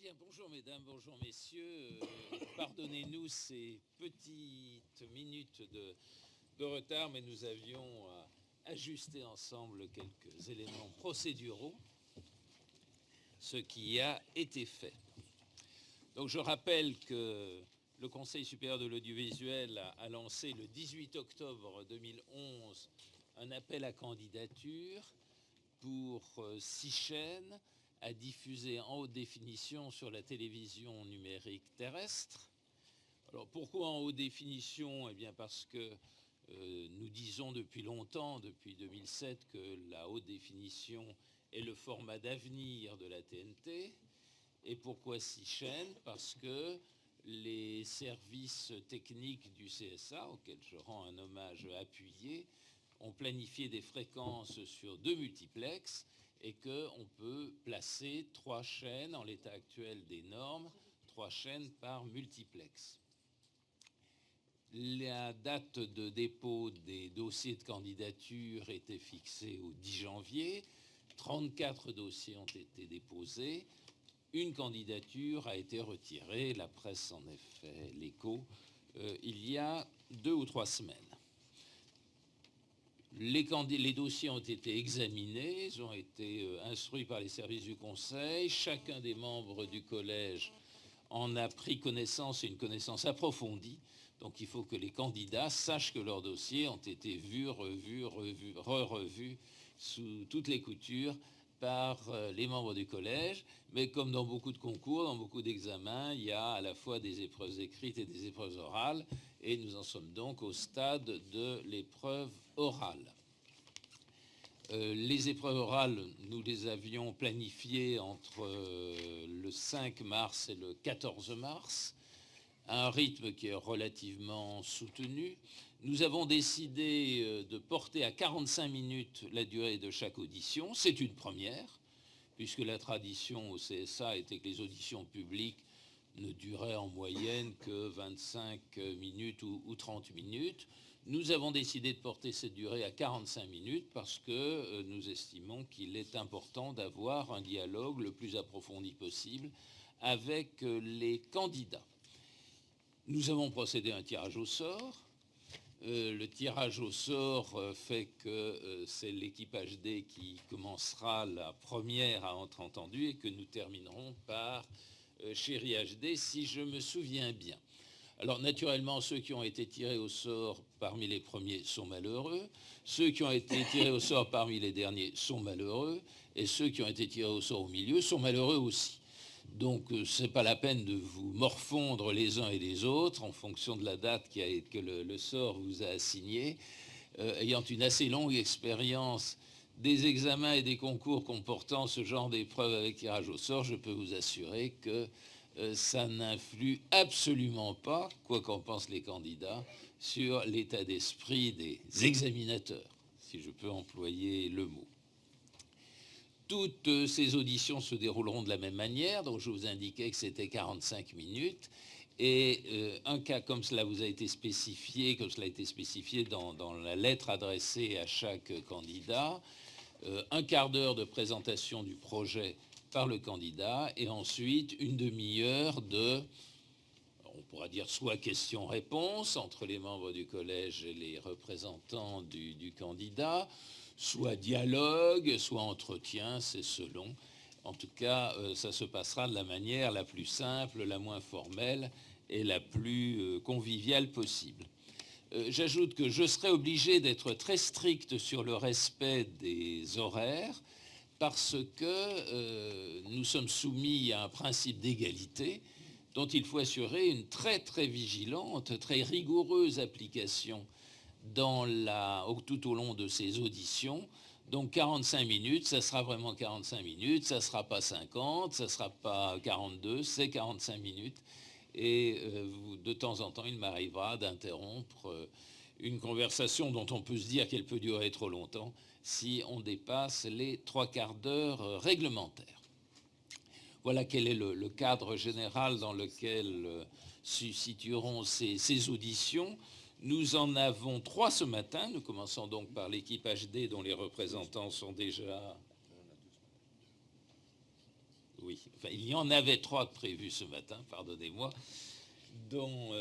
Bien, bonjour mesdames, bonjour messieurs. Pardonnez-nous ces petites minutes de retard, mais nous avions ajusté ensemble quelques éléments procéduraux, ce qui a été fait. Donc je rappelle que le Conseil supérieur de l'audiovisuel a lancé le 18 octobre 2011 un appel à candidature pour 6 chaînes à diffuser en haute définition sur la télévision numérique terrestre. Alors pourquoi en haute définition ? Eh bien parce que nous disons depuis longtemps, depuis 2007, que la haute définition est le format d'avenir de la TNT. Et pourquoi 6 chaînes ? Parce que les services techniques du CSA, auxquels je rends un hommage appuyé, ont planifié des fréquences sur 2 multiplexes et qu'on peut placer 3 chaînes, en l'état actuel des normes, 3 chaînes par multiplex. La date de dépôt des dossiers de candidature était fixée au 10 janvier. 34 dossiers ont été déposés. Une candidature a été retirée, la presse en a fait l'écho, il y a 2 ou 3 semaines. Les dossiers ont été examinés, ils ont été instruits par les services du Conseil. Chacun des membres du collège en a pris connaissance, et une connaissance approfondie. Donc il faut que les candidats sachent que leurs dossiers ont été vus, revus, re-revus sous toutes les coutures par les membres du collège. Mais comme dans beaucoup de concours, dans beaucoup d'examens, il y a à la fois des épreuves écrites et des épreuves orales. Et nous en sommes donc au stade de l'épreuve orale. Les épreuves orales, nous les avions planifiées entre le 5 mars et le 14 mars, à un rythme qui est relativement soutenu. Nous avons décidé de porter à 45 minutes la durée de chaque audition. C'est une première, puisque la tradition au CSA était que les auditions publiques ne duraient en moyenne que 25 minutes ou 30 minutes. Nous avons décidé de porter cette durée à 45 minutes parce que nous estimons qu'il est important d'avoir un dialogue le plus approfondi possible avec les candidats. Nous avons procédé à un tirage au sort. Le tirage au sort fait que c'est l'équipe HD qui commencera la première à être entendue et que nous terminerons par Chérie HD, si je me souviens bien. Alors naturellement, ceux qui ont été tirés au sort parmi les premiers sont malheureux, ceux qui ont été tirés au sort parmi les derniers sont malheureux, et ceux qui ont été tirés au sort au milieu sont malheureux aussi. Donc ce n'est pas la peine de vous morfondre les uns et les autres en fonction de la date que le sort vous a assignée. Ayant une assez longue expérience des examens et des concours comportant ce genre d'épreuves avec tirage au sort, je peux vous assurer que ça n'influe absolument pas, quoi qu'en pensent les candidats, sur l'état d'esprit des examinateurs, si je peux employer le mot. Toutes ces auditions se dérouleront de la même manière, donc je vous indiquais que c'était 45 minutes. Et un cas comme cela vous a été spécifié, comme cela a été spécifié dans la lettre adressée à chaque candidat, un quart d'heure de présentation du projet par le candidat et ensuite une demi-heure de, on pourra dire soit questions-réponses entre les membres du collège et les représentants du candidat, soit dialogue, soit entretien, c'est selon. En tout cas, ça se passera de la manière la plus simple, la moins formelle et la plus conviviale possible. J'ajoute que je serai obligé d'être très strict sur le respect des horaires parce que nous sommes soumis à un principe d'égalité dont il faut assurer une très très vigilante, très rigoureuse application tout au long de ces auditions. Donc 45 minutes, ça sera vraiment 45 minutes, ça ne sera pas 50, ça ne sera pas 42, c'est 45 minutes. Et de temps en temps, il m'arrivera d'interrompre une conversation dont on peut se dire qu'elle peut durer trop longtemps si on dépasse les 3/4 d'heure réglementaires. Voilà quel est le cadre général dans lequel se situeront ces auditions. Nous en avons 3 ce matin. Nous commençons donc par l'équipe HD dont les représentants sont déjà... oui. Enfin, il y en avait 3 prévus ce matin, pardonnez-moi, dont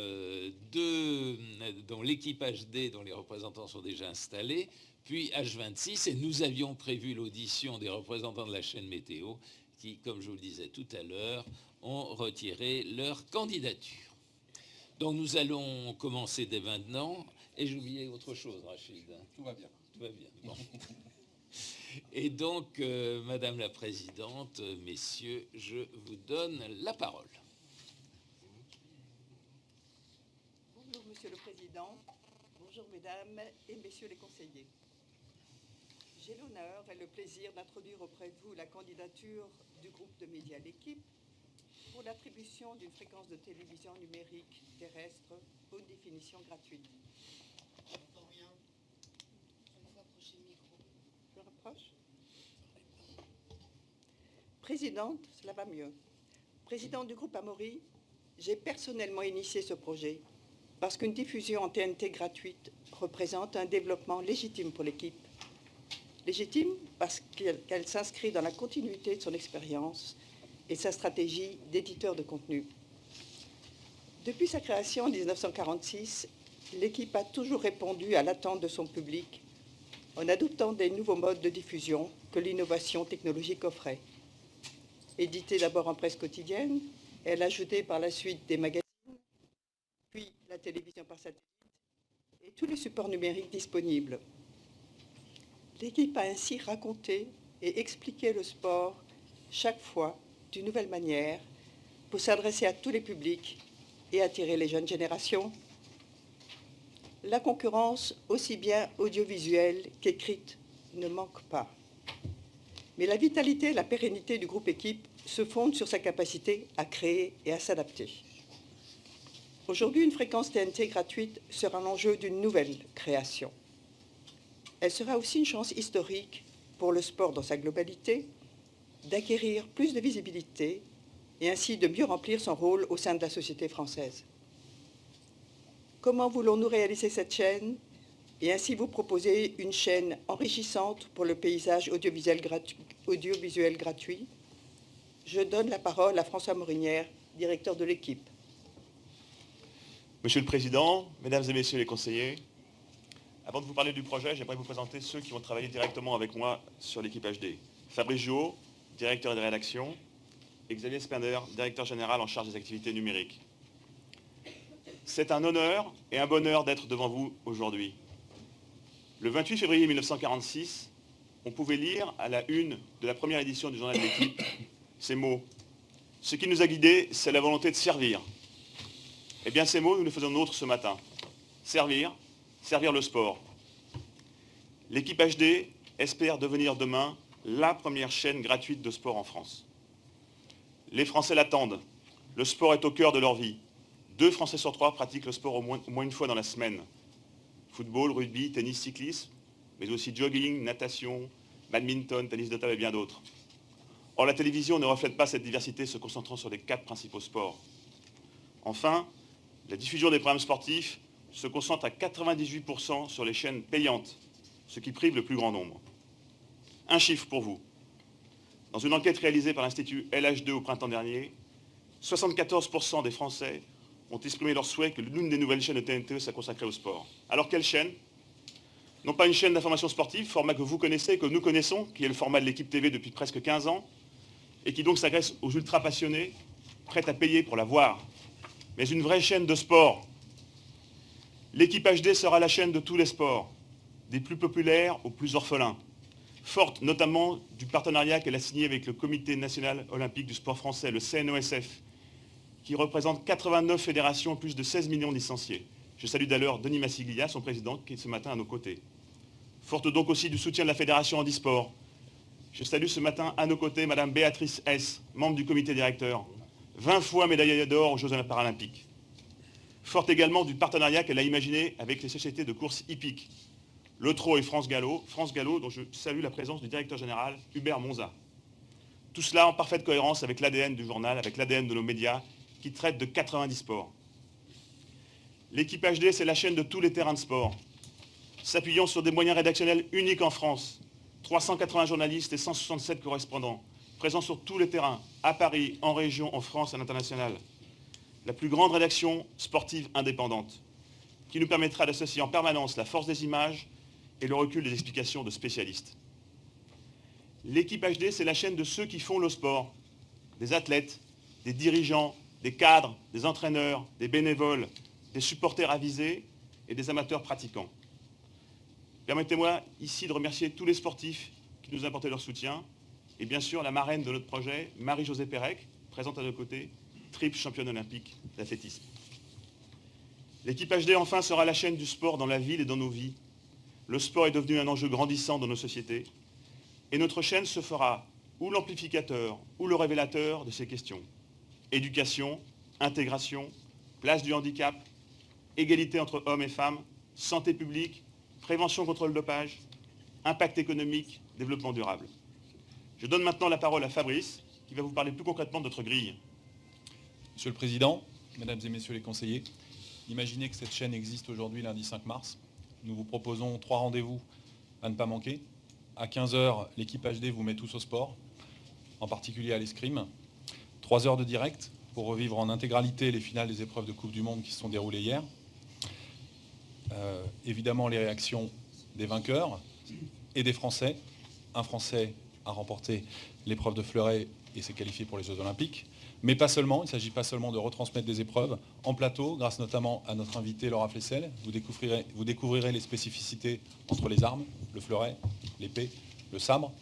l'équipe HD, dont les représentants sont déjà installés, puis H26, et nous avions prévu l'audition des représentants de la chaîne Météo, qui, comme je vous le disais tout à l'heure, ont retiré leur candidature. Donc nous allons commencer dès maintenant, et j'ai oublié autre chose, Rachid. Tout va bien. Tout va bien. Bon. Et donc, Madame la Présidente, messieurs, je vous donne la parole. Bonjour Monsieur le Président, bonjour Mesdames et Messieurs les conseillers. J'ai l'honneur et le plaisir d'introduire auprès de vous la candidature du groupe de médias L'Équipe pour l'attribution d'une fréquence de télévision numérique terrestre haute définition gratuite. J'entends rien. Il faut approcher le micro. Je rapproche. Présidente, cela va mieux. Présidente du groupe Amaury, j'ai personnellement initié ce projet parce qu'une diffusion en TNT gratuite représente un développement légitime pour l'équipe. Légitime parce qu'elle s'inscrit dans la continuité de son expérience et sa stratégie d'éditeur de contenu. Depuis sa création en 1946, l'équipe a toujours répondu à l'attente de son public en adoptant des nouveaux modes de diffusion que l'innovation technologique offrait. Éditée d'abord en presse quotidienne, elle a ajouté par la suite des magazines, puis la télévision par satellite et tous les supports numériques disponibles. L'équipe a ainsi raconté et expliqué le sport chaque fois d'une nouvelle manière pour s'adresser à tous les publics et attirer les jeunes générations. La concurrence, aussi bien audiovisuelle qu'écrite, ne manque pas. Mais la vitalité et la pérennité du groupe Équipe se fondent sur sa capacité à créer et à s'adapter. Aujourd'hui, une fréquence TNT gratuite sera l'enjeu d'une nouvelle création. Elle sera aussi une chance historique pour le sport dans sa globalité d'acquérir plus de visibilité et ainsi de mieux remplir son rôle au sein de la société française. Comment voulons-nous réaliser cette chaîne et ainsi vous proposer une chaîne enrichissante pour le paysage audiovisuel gratuit? Je donne la parole à François Morinière, directeur de l'Équipe. Monsieur le Président, Mesdames et Messieurs les conseillers, avant de vous parler du projet, j'aimerais vous présenter ceux qui vont travailler directement avec moi sur l'Équipe HD. Fabrice Jouot, directeur de rédaction, et Xavier Spender, directeur général en charge des activités numériques. C'est un honneur et un bonheur d'être devant vous aujourd'hui. Le 28 février 1946, on pouvait lire à la une de la première édition du journal de l'Équipe ces mots. Ce qui nous a guidés, c'est la volonté de servir. Eh bien, ces mots, nous les faisons nôtres ce matin. Servir le sport. L'Équipe HD espère devenir demain la première chaîne gratuite de sport en France. Les Français l'attendent. Le sport est au cœur de leur vie. 2 Français sur 3 pratiquent le sport au moins une fois dans la semaine. Football, rugby, tennis, cyclisme, mais aussi jogging, natation, badminton, tennis de table et bien d'autres. Or, la télévision ne reflète pas cette diversité, se concentrant sur les 4 principaux sports. Enfin, la diffusion des programmes sportifs se concentre à 98% sur les chaînes payantes, ce qui prive le plus grand nombre. Un chiffre pour vous. Dans une enquête réalisée par l'Institut LH2 au printemps dernier, 74% des Français ont exprimé leur souhait que l'une des nouvelles chaînes de TNT soit consacrée au sport. Alors quelle chaîne? Non pas une chaîne d'information sportive, format que vous connaissez, que nous connaissons, qui est le format de l'Équipe TV depuis presque 15 ans, et qui donc s'adresse aux ultra passionnés, prêts à payer pour la voir, mais une vraie chaîne de sport. L'Équipe HD sera la chaîne de tous les sports, des plus populaires aux plus orphelins, forte notamment du partenariat qu'elle a signé avec le Comité national olympique du sport français, le CNOSF, qui représente 89 fédérations et plus de 16 millions de licenciés. Je salue d'ailleurs Denis Massiglia, son président, qui est ce matin à nos côtés. Forte donc aussi du soutien de la Fédération Handisport. Je salue ce matin à nos côtés Madame Béatrice S., membre du comité directeur, 20 fois médaillée d'or aux Jeux Paralympiques. Forte également du partenariat qu'elle a imaginé avec les sociétés de course hippiques, Le Trot et France Gallo, dont je salue la présence du directeur général Hubert Monza. Tout cela en parfaite cohérence avec l'ADN du journal, avec l'ADN de nos médias, qui traitent de 90 sports. L'Équipe HD, c'est la chaîne de tous les terrains de sport, s'appuyant sur des moyens rédactionnels uniques en France, 380 journalistes et 167 correspondants, présent sur tous les terrains, à Paris, en région, en France et à l'international. La plus grande rédaction sportive indépendante, qui nous permettra d'associer en permanence la force des images et le recul des explications de spécialistes. L'équipe HD, c'est la chaîne de ceux qui font le sport, des athlètes, des dirigeants, des cadres, des entraîneurs, des bénévoles, des supporters avisés et des amateurs pratiquants. Permettez-moi ici de remercier tous les sportifs qui nous ont apporté leur soutien et bien sûr la marraine de notre projet, Marie-Josée Pérec, présente à nos côtés, triple championne olympique d'athlétisme. L'équipe HD, enfin, sera la chaîne du sport dans la ville et dans nos vies. Le sport est devenu un enjeu grandissant dans nos sociétés et notre chaîne se fera ou l'amplificateur ou le révélateur de ces questions. Éducation, intégration, place du handicap, égalité entre hommes et femmes, santé publique, prévention contre le dopage, impact économique, développement durable. Je donne maintenant la parole à Fabrice, qui va vous parler plus concrètement de notre grille. Monsieur le Président, Mesdames et Messieurs les conseillers, imaginez que cette chaîne existe aujourd'hui lundi 5 mars. Nous vous proposons 3 rendez-vous à ne pas manquer. À 15 h, l'équipe HD vous met tous au sport, en particulier à l'escrime. 3 heures de direct pour revivre en intégralité les finales des épreuves de Coupe du Monde qui se sont déroulées hier. Évidemment, les réactions des vainqueurs et des Français. Un Français a remporté l'épreuve de fleuret et s'est qualifié pour les Jeux Olympiques. Mais pas seulement, il ne s'agit pas seulement de retransmettre des épreuves. En plateau, grâce notamment à notre invitée Laura Flessel, vous découvrirez les spécificités entre les armes, le fleuret, l'épée, le sabre,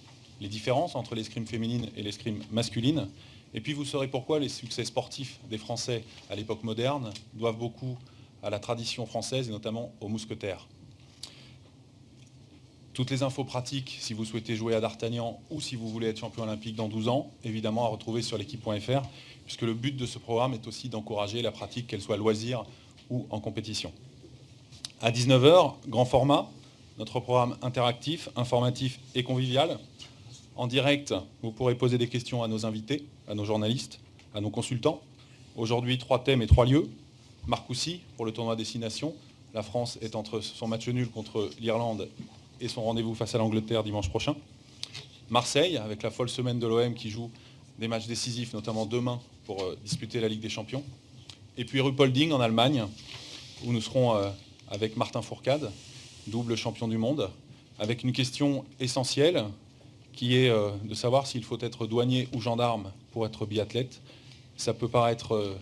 les différences entre l'escrime féminine et l'escrime masculine. Et puis vous saurez pourquoi les succès sportifs des Français à l'époque moderne doivent beaucoup à la tradition française et notamment aux mousquetaires. Toutes les infos pratiques, si vous souhaitez jouer à D'Artagnan ou si vous voulez être champion olympique dans 12 ans, évidemment à retrouver sur l'équipe.fr, puisque le but de ce programme est aussi d'encourager la pratique, qu'elle soit loisir ou en compétition. À 19 h, grand format, notre programme interactif, informatif et convivial. En direct, vous pourrez poser des questions à nos invités, à nos journalistes, à nos consultants. Aujourd'hui, 3 thèmes et 3 lieux. Marcoussis pour le tournoi Destination. La France est entre son match nul contre l'Irlande et son rendez-vous face à l'Angleterre dimanche prochain. Marseille, avec la folle semaine de l'OM qui joue des matchs décisifs, notamment demain, pour disputer la Ligue des Champions. Et puis Ruppolding en Allemagne, où nous serons avec Martin Fourcade, double champion du monde, avec une question essentielle qui est de savoir s'il faut être douanier ou gendarme pour être biathlète. Ça peut paraître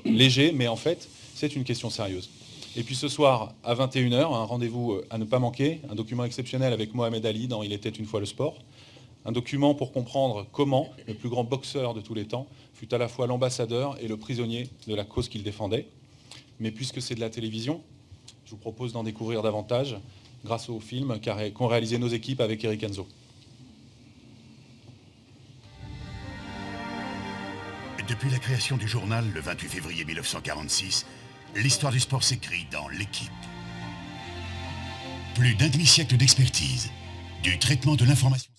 léger, mais en fait, c'est une question sérieuse. Et puis ce soir, à 21 h, un rendez-vous à ne pas manquer, un document exceptionnel avec Mohamed Ali dans Il était une fois le sport. Un document pour comprendre comment le plus grand boxeur de tous les temps fut à la fois l'ambassadeur et le prisonnier de la cause qu'il défendait. Mais puisque c'est de la télévision, je vous propose d'en découvrir davantage grâce au film qu'ont réalisé nos équipes avec Eric Enzo. Depuis la création du journal, le 28 février 1946, l'histoire du sport s'écrit dans l'équipe. Plus d'un demi-siècle d'expertise, du traitement de l'information.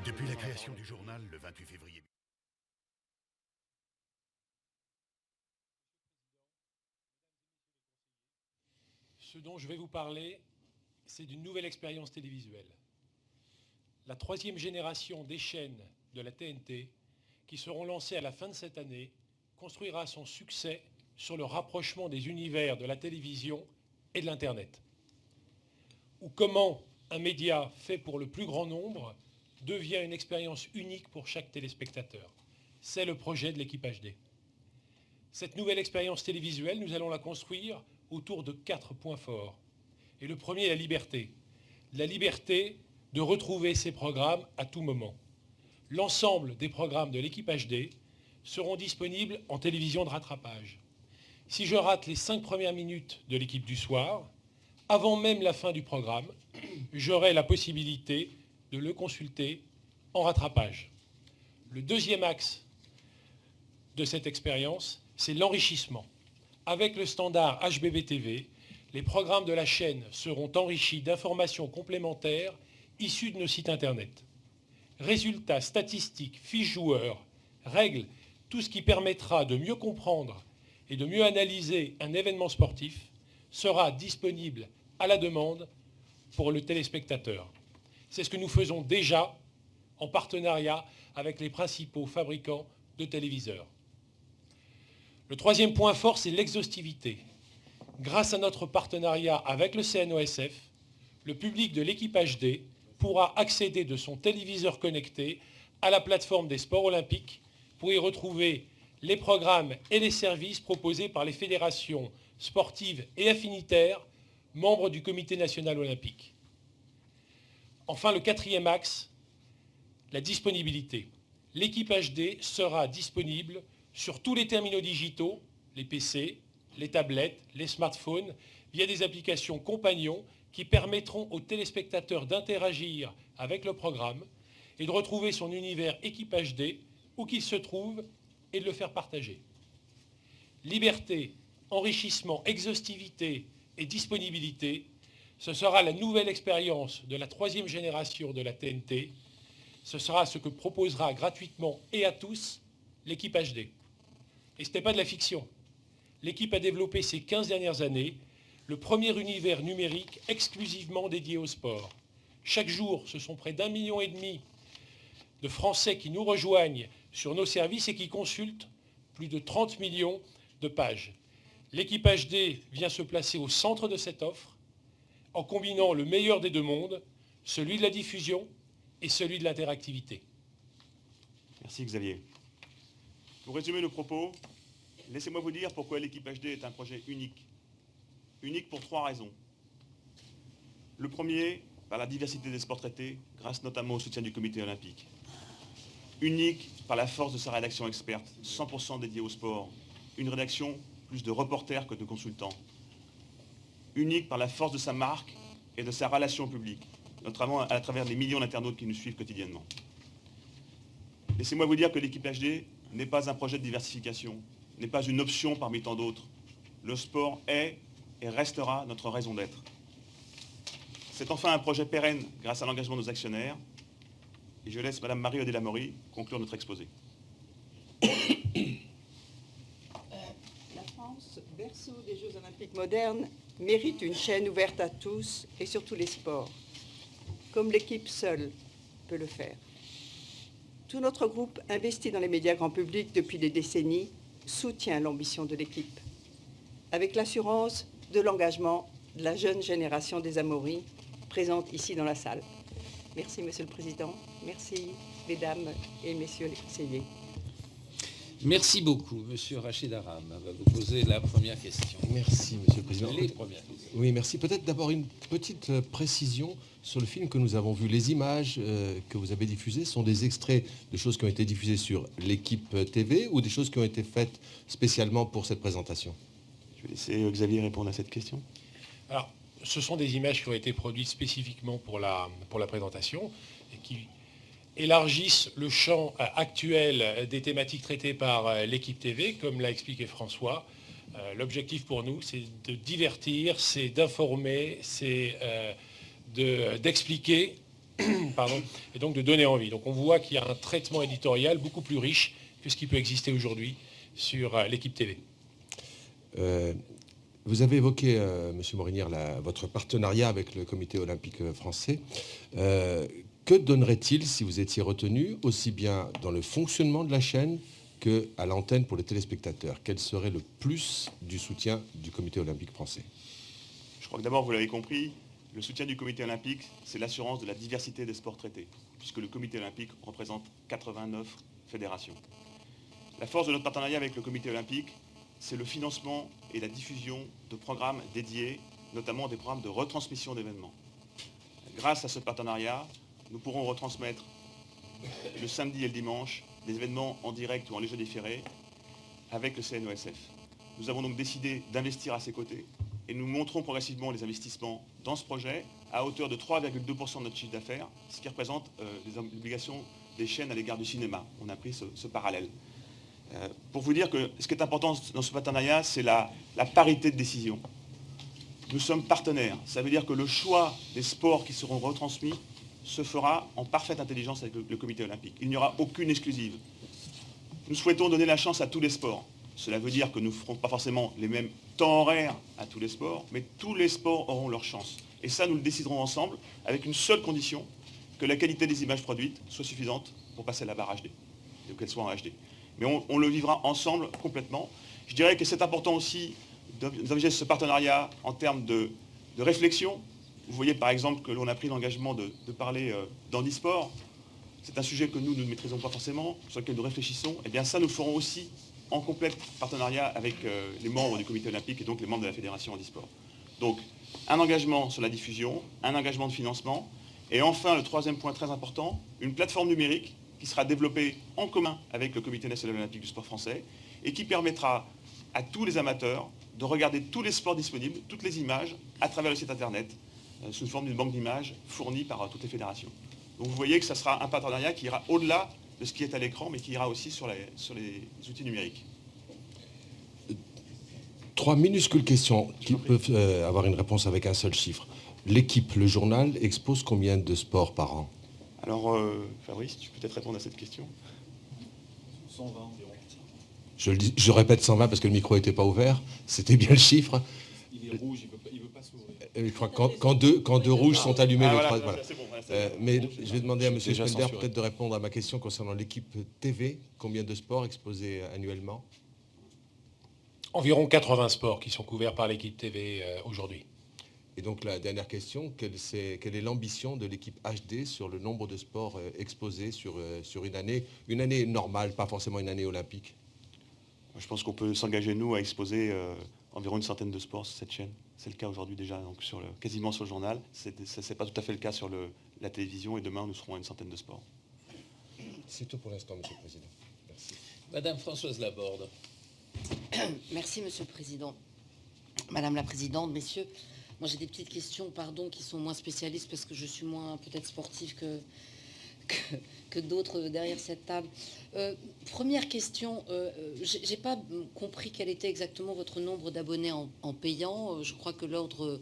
Depuis la création du journal le 28 février. Ce dont je vais vous parler, c'est d'une nouvelle expérience télévisuelle. La 3e génération des chaînes de la TNT, qui seront lancées à la fin de cette année, construira son succès sur le rapprochement des univers de la télévision et de l'Internet. Ou comment un média fait pour le plus grand nombre devient une expérience unique pour chaque téléspectateur. C'est le projet de l'équipe HD. Cette nouvelle expérience télévisuelle, nous allons la construire autour de 4 points forts. Et le premier est la liberté. La liberté de retrouver ces programmes à tout moment. L'ensemble des programmes de l'équipe HD seront disponibles en télévision de rattrapage. Si je rate les 5 premières minutes de l'équipe du soir, avant même la fin du programme, j'aurai la possibilité de le consulter en rattrapage. Le deuxième axe de cette expérience, c'est l'enrichissement. Avec le standard HbbTV, les programmes de la chaîne seront enrichis d'informations complémentaires issues de nos sites Internet. Résultats, statistiques, fiches joueurs, règles, tout ce qui permettra de mieux comprendre et de mieux analyser un événement sportif sera disponible à la demande pour le téléspectateur. C'est ce que nous faisons déjà en partenariat avec les principaux fabricants de téléviseurs. Le troisième point fort, c'est l'exhaustivité. Grâce à notre partenariat avec le CNOSF, le public de l'équipe HD pourra accéder de son téléviseur connecté à la plateforme des sports olympiques pour y retrouver les programmes et les services proposés par les fédérations sportives et affinitaires membres du Comité national olympique. Enfin, le quatrième axe, la disponibilité. L'équipe HD sera disponible sur tous les terminaux digitaux, les PC, les tablettes, les smartphones, via des applications compagnons qui permettront aux téléspectateurs d'interagir avec le programme et de retrouver son univers équipe HD où qu'il se trouve et de le faire partager. Liberté, enrichissement, exhaustivité et disponibilité, ce sera la nouvelle expérience de la 3e génération de la TNT. Ce sera ce que proposera gratuitement et à tous l'équipe HD. Et ce n'est pas de la fiction. L'équipe a développé ces 15 dernières années le premier univers numérique exclusivement dédié au sport. Chaque jour, ce sont près d'1,5 million de Français qui nous rejoignent sur nos services et qui consultent plus de 30 millions de pages. L'équipe HD vient se placer au centre de cette offre en combinant le meilleur des deux mondes, celui de la diffusion et celui de l'interactivité. Merci Xavier. Pour résumer nos propos, laissez-moi vous dire pourquoi l'équipe HD est un projet unique. Unique pour 3 raisons. Le premier, par la diversité des sports traités, grâce notamment au soutien du comité olympique. Unique par la force de sa rédaction experte, 100% dédiée au sport. Une rédaction plus de reporters que de consultants. Unique par la force de sa marque et de sa relation au public, notamment à travers les millions d'internautes qui nous suivent quotidiennement. Laissez-moi vous dire que l'équipe HD n'est pas un projet de diversification, n'est pas une option parmi tant d'autres. Le sport est et restera notre raison d'être. C'est enfin un projet pérenne grâce à l'engagement de nos actionnaires. Et je laisse Madame Marie Odé-Lamory conclure notre exposé. La France, berceau des Jeux olympiques modernes, mérite une chaîne ouverte à tous et sur tous les sports, comme l'équipe seule peut le faire. Tout notre groupe, investi dans les médias grand public depuis des décennies, soutient l'ambition de l'équipe, avec l'assurance de l'engagement de la jeune génération des Amaury, présente ici dans la salle. Merci, Monsieur le Président. Merci, Mesdames et Messieurs les conseillers. Merci beaucoup. Monsieur Rachid Aram va vous poser la première question. Merci, Monsieur le Président. Les premières questions. Oui, merci. Peut-être d'abord une petite précision sur le film que nous avons vu. Les images que vous avez diffusées sont des extraits de choses qui ont été diffusées sur l'équipe TV ou des choses qui ont été faites spécialement pour cette présentation? Je vais laisser Xavier répondre à cette question. Alors, ce sont des images qui ont été produites spécifiquement pour la présentation et qui élargissent le champ actuel des thématiques traitées par l'équipe TV, comme l'a expliqué François. L'objectif pour nous, c'est de divertir, c'est d'informer, c'est d'expliquer pardon, et donc de donner envie. Donc on voit qu'il y a un traitement éditorial beaucoup plus riche que ce qui peut exister aujourd'hui sur l'équipe TV. Vous avez évoqué, M. Morinière, votre partenariat avec le Comité olympique français. Que donnerait-il si vous étiez retenu, aussi bien dans le fonctionnement de la chaîne qu'à l'antenne pour les téléspectateurs? Quel serait le plus du soutien du Comité olympique français? Je crois que d'abord, vous l'avez compris, le soutien du Comité olympique, c'est l'assurance de la diversité des sports traités, puisque le Comité olympique représente 89 fédérations. La force de notre partenariat avec le Comité olympique, c'est le financement et la diffusion de programmes dédiés, notamment des programmes de retransmission d'événements. Grâce à ce partenariat, nous pourrons retransmettre le samedi et le dimanche des événements en direct ou en léger différé avec le CNOSF. Nous avons donc décidé d'investir à ses côtés et nous montrons progressivement les investissements dans ce projet à hauteur de 3,2% de notre chiffre d'affaires, ce qui représente les obligations des chaînes à l'égard du cinéma. On a pris ce parallèle. Pour vous dire que ce qui est important dans ce partenariat, c'est la parité de décision. Nous sommes partenaires. Ça veut dire que le choix des sports qui seront retransmis se fera en parfaite intelligence avec le Comité olympique. Il n'y aura aucune exclusive. Nous souhaitons donner la chance à tous les sports. Cela veut dire que nous ne ferons pas forcément les mêmes temps horaires à tous les sports, mais tous les sports auront leur chance. Et ça, nous le déciderons ensemble avec une seule condition, que la qualité des images produites soit suffisante pour passer la barre HD, et qu'elle soit en HD. Mais on le vivra ensemble complètement. Je dirais que c'est important aussi d'envisager ce partenariat en termes de réflexion. Vous voyez par exemple que l'on a pris l'engagement de parler d'handisport. C'est un sujet que nous ne maîtrisons pas forcément, sur lequel nous réfléchissons. Et bien ça, nous le ferons aussi en complet partenariat avec les membres du Comité olympique et donc les membres de la Fédération handisport. Donc un engagement sur la diffusion, un engagement de financement. Et enfin, le troisième point très important, une plateforme numérique qui sera développée en commun avec le Comité national olympique du sport français et qui permettra à tous les amateurs de regarder tous les sports disponibles, toutes les images, à travers le site internet, sous forme d'une banque d'images fournie par toutes les fédérations. Donc vous voyez que ça sera un partenariat qui ira au-delà de ce qui est à l'écran, mais qui ira aussi sur les outils numériques. 3 minuscules questions qui peuvent avoir une réponse avec un seul chiffre. L'équipe, le journal, expose combien de sports par an? Alors, Fabrice, tu peux peut-être répondre à cette question. 120 environ. Je répète 120 parce que le micro n'était pas ouvert. C'était bien le chiffre. Il est rouge, il veut pas s'ouvrir. Je crois que quand deux rouges sont allumés, voilà. C'est bon. Mais je vais demander à M. Déjà Spender censuré. peut-être de répondre à ma question concernant l'équipe TV. Combien de sports exposés annuellement? Environ 80 sports qui sont couverts par l'équipe TV aujourd'hui. Et donc la dernière question, quelle est l'ambition de l'équipe HD sur le nombre de sports exposés sur une année normale, pas forcément une année olympique? Je pense qu'on peut s'engager, nous, à exposer environ une centaine de sports sur cette chaîne. C'est le cas aujourd'hui déjà, donc quasiment sur le journal. Ce n'est pas tout à fait le cas sur la télévision, et demain, nous serons à une centaine de sports. C'est tout pour l'instant, M. le Président. Merci. Madame Françoise Laborde. Merci, Monsieur le Président. Madame la Présidente, messieurs, moi j'ai des petites questions, pardon, qui sont moins spécialistes parce que je suis moins peut-être sportive que d'autres derrière cette table. Première question, j'ai pas compris quel était exactement votre nombre d'abonnés en payant. Je crois que l'ordre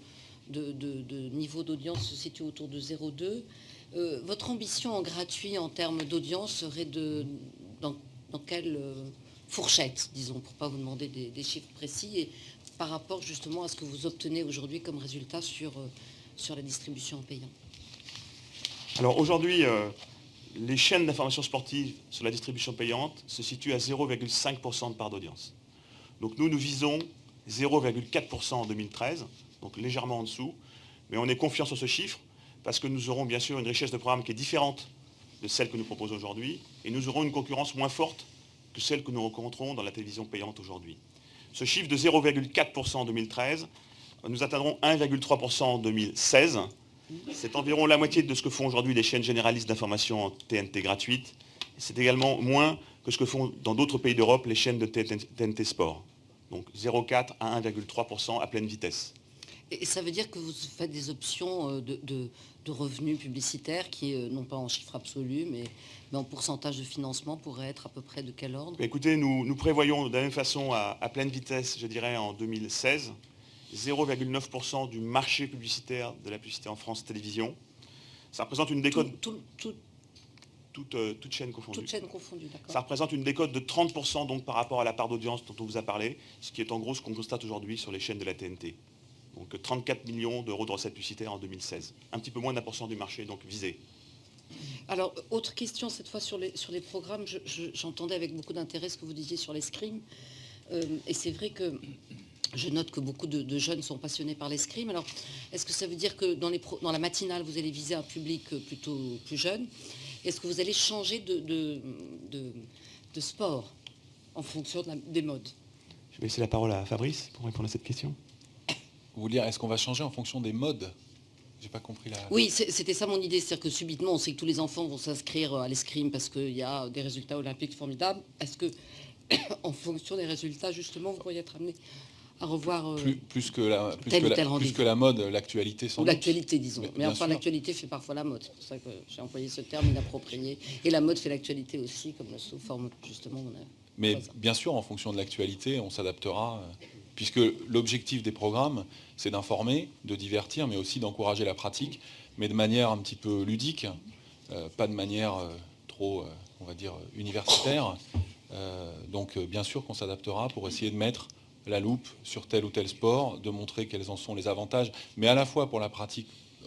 de niveau d'audience se situe autour de 0,2. Votre ambition en gratuit en termes d'audience serait dans quelle fourchette, disons, pour ne pas vous demander des chiffres précis, et par rapport justement à ce que vous obtenez aujourd'hui comme résultat sur la distribution en payant? Alors aujourd'hui, les chaînes d'information sportive sur la distribution payante se situent à 0,5% de part d'audience. Donc nous visons 0,4% en 2013, donc légèrement en dessous, mais on est confiant sur ce chiffre parce que nous aurons bien sûr une richesse de programme qui est différente de celle que nous proposons aujourd'hui, et nous aurons une concurrence moins forte que celle que nous rencontrons dans la télévision payante aujourd'hui. Ce chiffre de 0,4% en 2013, nous atteindrons 1,3% en 2016. C'est environ la moitié de ce que font aujourd'hui les chaînes généralistes d'information en TNT gratuite. C'est également moins que ce que font dans d'autres pays d'Europe les chaînes de TNT Sport. Donc 0,4 à 1,3% à pleine vitesse. Et ça veut dire que vous faites des options de revenus publicitaires qui, non pas en chiffre absolu, mais en pourcentage de financement, pourraient être à peu près de quel ordre? Écoutez, nous prévoyons de la même façon à pleine vitesse, je dirais en 2016, 0,9% du marché publicitaire de la publicité en France Télévisions. Ça représente une décote, Toute toute chaîne confondue. chaîne confondue, d'accord. Ça représente une décote de 30% donc par rapport à la part d'audience dont on vous a parlé, ce qui est en gros ce qu'on constate aujourd'hui sur les chaînes de la TNT. Donc 34 millions d'euros de recettes publicitaires en 2016. Un petit peu moins d'1% du marché donc visé. Alors, autre question, cette fois sur les programmes, j'entendais avec beaucoup d'intérêt ce que vous disiez sur l'escrime. Et c'est vrai que je note que beaucoup de jeunes sont passionnés par l'escrime. Alors, est-ce que ça veut dire que dans la matinale, vous allez viser un public plutôt plus jeune? Est-ce que vous allez changer de sport en fonction des modes? Je vais laisser la parole à Fabrice pour répondre à cette question. Vous voulez dire, est-ce qu'on va changer en fonction des modes? J'ai pas compris la... Oui, c'était ça mon idée. C'est-à-dire que subitement, on sait que tous les enfants vont s'inscrire à l'escrime parce qu'il y a des résultats olympiques formidables. Est-ce que, en fonction des résultats, justement, vous pourriez être amené à revoir plus que la mode, l'actualité sans ou doute. l'actualité, disons. Mais bien enfin, sûr. l'actualité fait parfois la mode. C'est pour ça que j'ai employé ce terme inapproprié. Et la mode fait l'actualité aussi, comme sous forme, justement, on a... Mais bien sûr, en fonction de l'actualité, on s'adaptera, puisque l'objectif des programmes, c'est d'informer, de divertir, mais aussi d'encourager la pratique, mais de manière un petit peu ludique, pas de manière trop, on va dire, universitaire. Donc bien sûr qu'on s'adaptera pour essayer de mettre la loupe sur tel ou tel sport, de montrer quels en sont les avantages, mais à la fois pour la pratique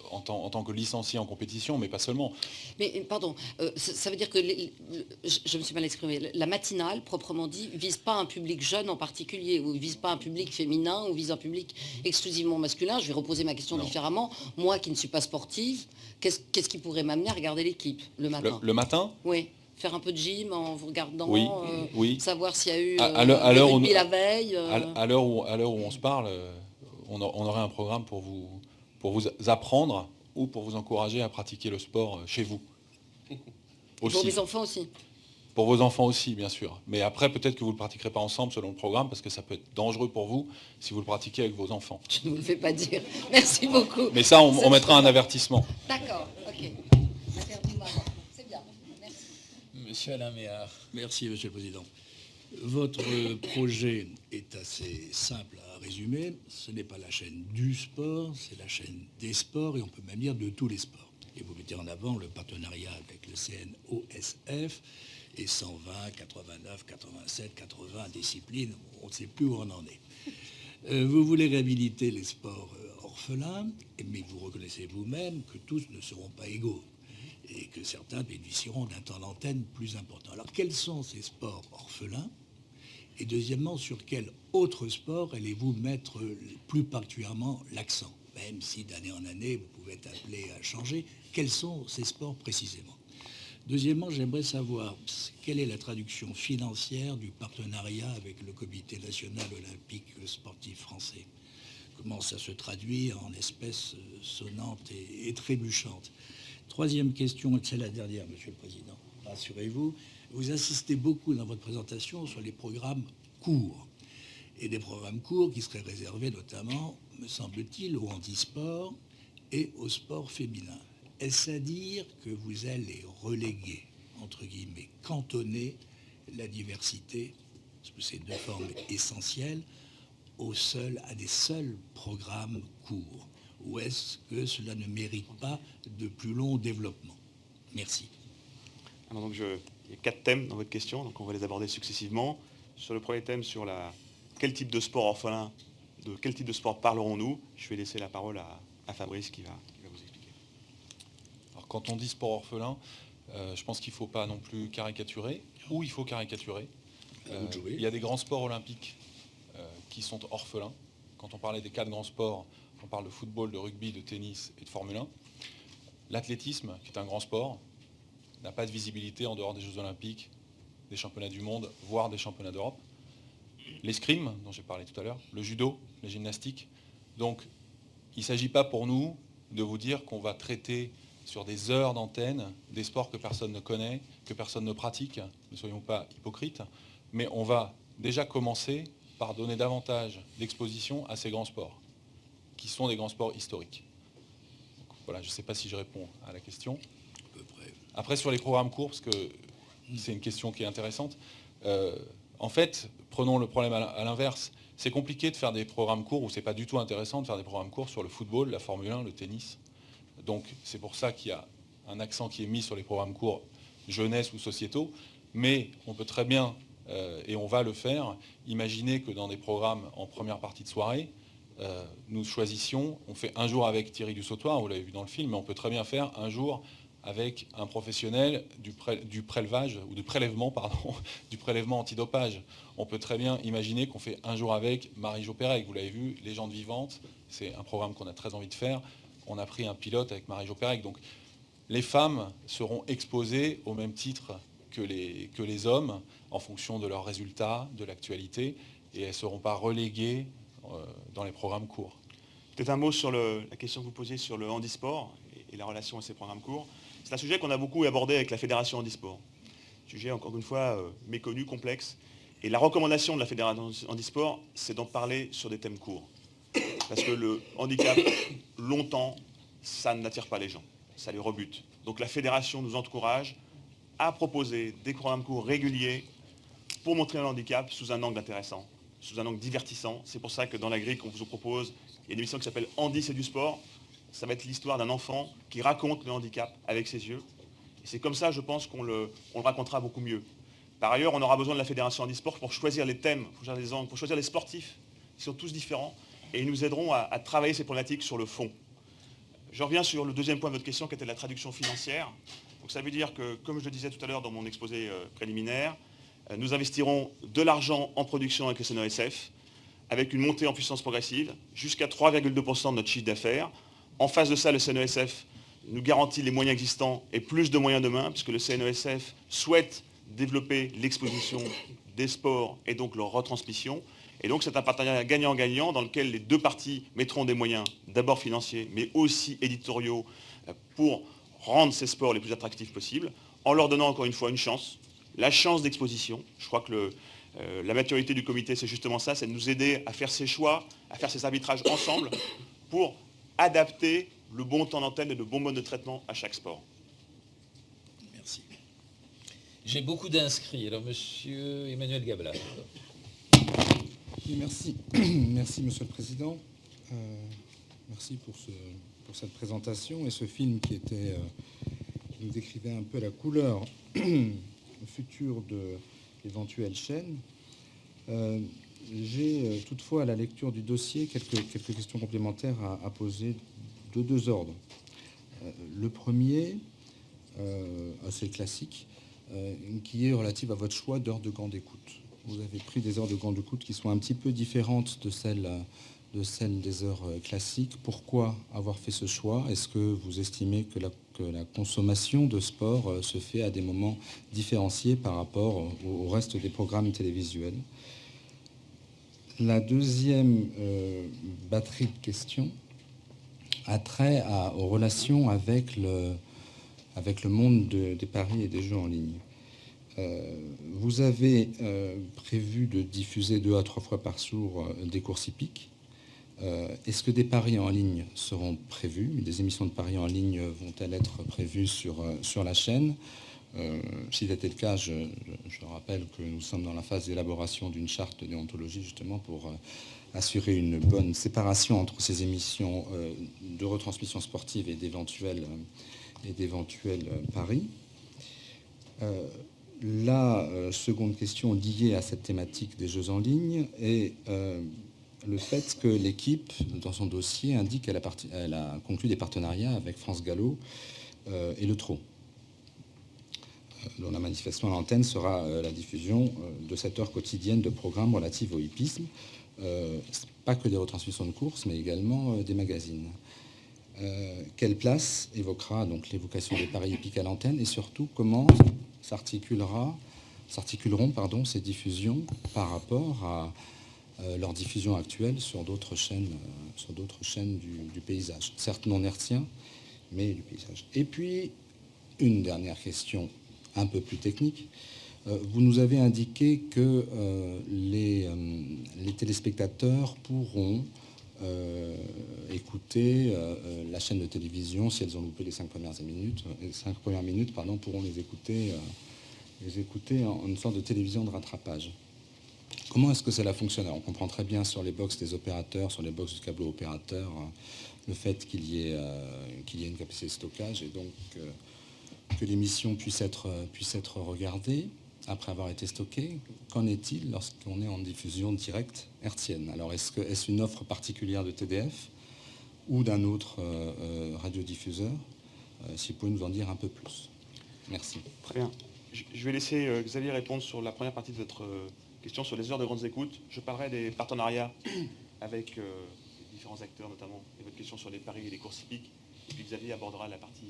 en tant que licencié en compétition, mais pas seulement. Mais pardon, ça veut dire que, je me suis mal exprimée, la matinale, proprement dit, vise pas un public jeune en particulier, ou vise pas un public féminin, ou vise un public exclusivement masculin. Je vais reposer ma question différemment. Moi qui ne suis pas sportive, qu'est-ce qui pourrait m'amener à regarder l'équipe le matin? Le matin? Oui. Faire un peu de gym en vous regardant, oui. savoir s'il y a eu à le rugby la veille. À l'heure où on se parle, on aurait un programme pour vous apprendre ou pour vous encourager à pratiquer le sport chez vous. Pour mes enfants aussi. Pour vos enfants aussi, bien sûr. Mais après, peut-être que vous ne le pratiquerez pas ensemble selon le programme, parce que ça peut être dangereux pour vous si vous le pratiquez avec vos enfants. Je ne vous le fais pas dire. Merci beaucoup. Mais ça, on mettra un avertissement. D'accord, ok. C'est bien. Merci. Monsieur Alain Méhard. Merci, Monsieur le Président. Votre projet est assez simple à résumer. Ce n'est pas la chaîne du sport, c'est la chaîne des sports, et on peut même dire de tous les sports. Et vous mettez en avant le partenariat avec le CNOSF et 120, 89, 87, 80 disciplines, on ne sait plus où on en est. Vous voulez réhabiliter les sports orphelins, mais vous reconnaissez vous-même que tous ne seront pas égaux et que certains bénéficieront d'un temps d'antenne plus important. Alors, quels sont ces sports orphelins? Et deuxièmement, sur quel autre sport allez-vous mettre plus particulièrement l'accent? Même si d'année en année, vous pouvez être appelé à changer, quels sont ces sports précisément? Deuxièmement, j'aimerais savoir quelle est la traduction financière du partenariat avec le Comité national olympique sportif français. Comment ça se traduit en espèces sonnantes et trébuchantes? Troisième question, et c'est la dernière, Monsieur le Président. Rassurez-vous, vous insistez beaucoup dans votre présentation sur les programmes courts. Et des programmes courts qui seraient réservés notamment, me semble-t-il, au handisport et au sport féminin. Est-ce à dire que vous allez reléguer, entre guillemets, cantonner la diversité, parce que c'est deux formes essentielles, à des seuls programmes courts? Ou est-ce que cela ne mérite pas de plus long développement? Merci. Alors donc il y a 4 thèmes dans votre question, donc on va les aborder successivement. Sur le premier thème, sur quel type de sport orphelin, de quel type de sport parlerons-nous? Je vais laisser la parole à Fabrice qui va vous expliquer. Alors, quand on dit sport orphelin, je pense qu'il ne faut pas non plus caricaturer, ou il faut caricaturer. Il y a des grands sports olympiques qui sont orphelins. Quand on parlait des 4 grands sports, on parle de football, de rugby, de tennis et de Formule 1. L'athlétisme, qui est un grand sport, n'a pas de visibilité en dehors des Jeux Olympiques, des championnats du monde, voire des championnats d'Europe. L'escrime, dont j'ai parlé tout à l'heure, le judo, la gymnastique. Donc, il ne s'agit pas pour nous de vous dire qu'on va traiter sur des heures d'antenne des sports que personne ne connaît, que personne ne pratique, ne soyons pas hypocrites, mais on va déjà commencer par donner davantage d'exposition à ces grands sports, qui sont des grands sports historiques. Donc, voilà, je ne sais pas si je réponds à la question. À peu près. Après, sur les programmes courts, parce que c'est une question qui est intéressante, en fait, prenons le problème à l'inverse. C'est compliqué de faire des programmes courts, ou c'est pas du tout intéressant de faire des programmes courts sur le football, la Formule 1, le tennis. Donc c'est pour ça qu'il y a un accent qui est mis sur les programmes courts jeunesse ou sociétaux, mais on peut très bien, et on va le faire, imaginer que dans des programmes en première partie de soirée, nous choisissions, on fait un jour avec Thierry Dussautoir, vous l'avez vu dans le film, mais on peut très bien faire un jour avec un professionnel du prélevage, ou du prélèvement, pardon, du prélèvement antidopage. On peut très bien imaginer qu'on fait un jour avec Marie-Jo Pérec, vous l'avez vu, Légende vivante, c'est un programme qu'on a très envie de faire. On a pris un pilote avec Marie-Jo Pérec. Donc les femmes seront exposées au même titre que les hommes, en fonction de leurs résultats, de l'actualité, et elles ne seront pas reléguées dans les programmes courts. Peut-être un mot sur la question que vous posiez sur le handisport et la relation à ces programmes courts. C'est un sujet qu'on a beaucoup abordé avec la Fédération handisport. Sujet, encore une fois, méconnu, complexe. Et la recommandation de la Fédération handisport, c'est d'en parler sur des thèmes courts. Parce que le handicap, longtemps, ça n'attire pas les gens. Ça les rebute. Donc la Fédération nous encourage à proposer des programmes courts réguliers pour montrer le handicap sous un angle intéressant, sous un angle divertissant. C'est pour ça que dans la grille qu'on vous propose, il y a une émission qui s'appelle Andy, c'est du sport. Ça va être l'histoire d'un enfant qui raconte le handicap avec ses yeux. Et c'est comme ça, je pense, qu'on le racontera beaucoup mieux. Par ailleurs, on aura besoin de la Fédération handisport pour choisir les thèmes, pour choisir les angles, pour choisir les sportifs, qui sont tous différents, et ils nous aideront à travailler ces problématiques sur le fond. Je reviens sur le deuxième point de votre question, qui était la traduction financière. Donc ça veut dire que, comme je le disais tout à l'heure dans mon exposé préliminaire, nous investirons de l'argent en production avec le CNESF, avec une montée en puissance progressive, jusqu'à 3,2% de notre chiffre d'affaires. En face de ça, le CNESF nous garantit les moyens existants et plus de moyens demain, puisque le CNESF souhaite développer l'exposition des sports et donc leur retransmission. Et donc c'est un partenariat gagnant-gagnant dans lequel les deux parties mettront des moyens, d'abord financiers, mais aussi éditoriaux, pour rendre ces sports les plus attractifs possibles, en leur donnant encore une fois une chance, la chance d'exposition. Je crois que la maturité du comité, c'est justement ça, c'est de nous aider à faire ces choix, à faire ces arbitrages ensemble, pour adapter le bon temps d'antenne et le bon mode de traitement à chaque sport. Merci. J'ai beaucoup d'inscrits. Alors, monsieur Emmanuel Gabla. Oui, merci. Merci, Monsieur le Président. Merci pour cette présentation et ce film qui nous décrivait un peu la couleur future de l'éventuelle chaîne. J'ai toutefois, à la lecture du dossier, quelques questions complémentaires à poser de deux ordres. Le premier, assez classique, qui est relatif à votre choix d'heures de grande écoute. Vous avez pris des heures de grande écoute qui sont un petit peu différentes de celles des heures classiques. Pourquoi avoir fait ce choix? Est-ce que vous estimez que la consommation de sport se fait à des moments différenciés par rapport au reste des programmes télévisuels? La deuxième batterie de questions a trait aux relations avec le monde des paris et des jeux en ligne. Vous avez prévu de diffuser 2 à 3 fois par jour des courses hippiques. Est-ce que des paris en ligne seront prévus? Des émissions de paris en ligne vont-elles être prévues sur la chaîne? Si c'était le cas, je rappelle que nous sommes dans la phase d'élaboration d'une charte de déontologie justement pour assurer une bonne séparation entre ces émissions de retransmission sportive et d'éventuels paris. La seconde question liée à cette thématique des jeux en ligne est le fait que l'équipe, dans son dossier, indique qu'elle a conclu des partenariats avec France Gallo et le Trot, dont la manifestation à l'antenne sera la diffusion de 7 heures quotidiennes de programmes relatifs au hippisme. Pas que des retransmissions de courses, mais également des magazines. Quelle place évoquera donc l'évocation des paris hippiques à l'antenne, et surtout comment s'articuleront ces diffusions par rapport à leur diffusion actuelle sur d'autres chaînes du paysage, certes non hertzien, mais du paysage. Et puis une dernière question un peu plus technique. Vous nous avez indiqué que les téléspectateurs pourront écouter la chaîne de télévision si elles ont loupé les 5 premières minutes, pourront les écouter en une sorte de télévision de rattrapage. Comment est-ce que cela fonctionne? On comprend très bien sur les box des opérateurs, sur les box du câble opérateur, le fait qu'il y ait une capacité de stockage, et donc que l'émission puisse être regardée après avoir été stockée. Qu'en est-il lorsqu'on est en diffusion directe hertzienne? Alors est-ce une offre particulière de TDF ou d'un autre radiodiffuseur? Si vous pouvez nous en dire un peu plus. Merci. Très bien. Je vais laisser Xavier répondre sur la première partie de votre question sur les heures de grandes écoutes. Je parlerai des partenariats avec les différents acteurs notamment, et votre question sur les paris et les courses hippiques. Et puis Xavier abordera la partie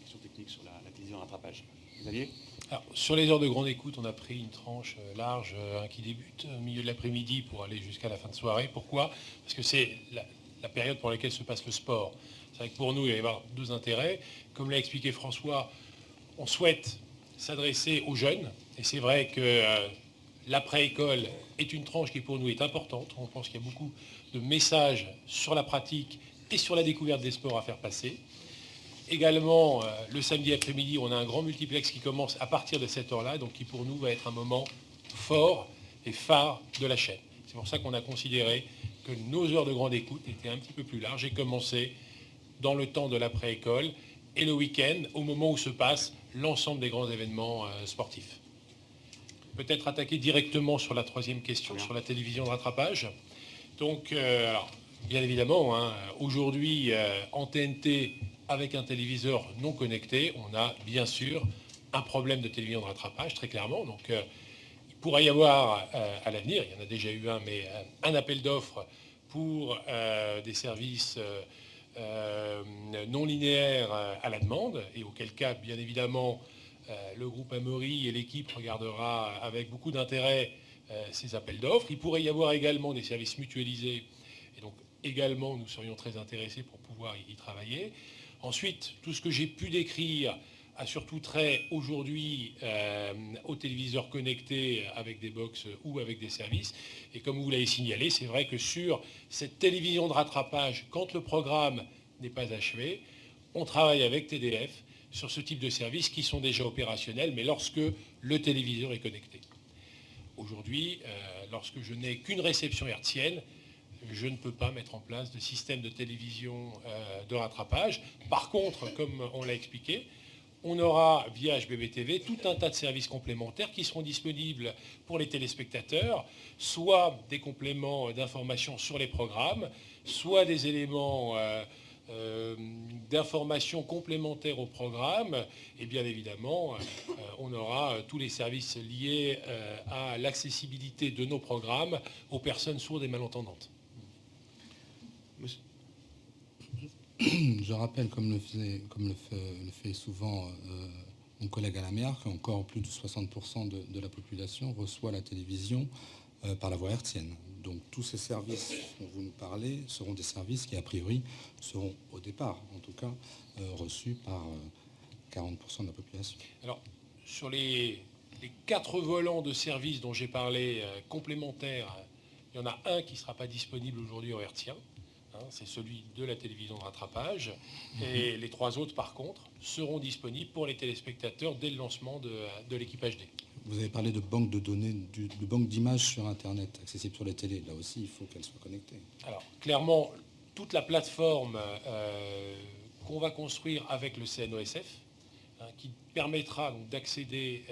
question technique sur la télévision en rattrapage. Xavier? Alors, sur les heures de grande écoute, on a pris une tranche large qui débute au milieu de l'après-midi pour aller jusqu'à la fin de soirée. Pourquoi? Parce que c'est la période pour laquelle se passe le sport. C'est vrai que pour nous, il va y avoir deux intérêts. Comme l'a expliqué François, on souhaite s'adresser aux jeunes. Et c'est vrai que l'après-école est une tranche qui pour nous est importante. On pense qu'il y a beaucoup de messages sur la pratique et sur la découverte des sports à faire passer. Également, le samedi après-midi, on a un grand multiplex qui commence à partir de cette heure-là, donc qui pour nous va être un moment fort et phare de la chaîne. C'est pour ça qu'on a considéré que nos heures de grande écoute étaient un petit peu plus larges et commençaient dans le temps de l'après-école et le week-end, au moment où se passe l'ensemble des grands événements sportifs. Peut-être attaquer directement sur la troisième question, sur la télévision de rattrapage. Donc, alors, bien évidemment, aujourd'hui, en TNT, avec un téléviseur non connecté, on a bien sûr un problème de télévision de rattrapage, très clairement. Donc, il pourrait y avoir à l'avenir, il y en a déjà eu un, mais un appel d'offres pour des services non linéaires à la demande, et auquel cas, bien évidemment, le groupe Amaury et l'équipe regardera avec beaucoup d'intérêt ces appels d'offres. Il pourrait y avoir également des services mutualisés, et donc également nous serions très intéressés pour pouvoir y travailler. Ensuite, tout ce que j'ai pu décrire a surtout trait aujourd'hui aux téléviseurs connectés avec des box ou avec des services. Et comme vous l'avez signalé, c'est vrai que sur cette télévision de rattrapage, quand le programme n'est pas achevé, on travaille avec TDF sur ce type de services qui sont déjà opérationnels, mais lorsque le téléviseur est connecté. Aujourd'hui, lorsque je n'ai qu'une réception hertzienne, je ne peux pas mettre en place de système de télévision de rattrapage. Par contre, comme on l'a expliqué, on aura via HbbTV tout un tas de services complémentaires qui seront disponibles pour les téléspectateurs, soit des compléments d'information sur les programmes, soit des éléments d'information complémentaires au programme, et bien évidemment, on aura tous les services liés à l'accessibilité de nos programmes aux personnes sourdes et malentendantes. Je rappelle, comme le fait souvent mon collègue Alaméard, qu'encore plus de 60% de la population reçoit la télévision par la voie hertzienne. Donc tous ces services dont vous nous parlez seront des services qui, a priori, seront au départ, en tout cas, reçus par 40% de la population. Alors, sur les 4 volants de services dont j'ai parlé complémentaires, il y en a un qui ne sera pas disponible aujourd'hui en hertzien. C'est celui de la télévision de rattrapage. Et les 3 autres, par contre, seront disponibles pour les téléspectateurs dès le lancement de l'équipe HD. Vous avez parlé de banque de données, de banque d'images sur Internet, accessible sur les télés. Là aussi, il faut qu'elle soit connectée. Alors, clairement, toute la plateforme qu'on va construire avec le CNOSF, qui permettra donc d'accéder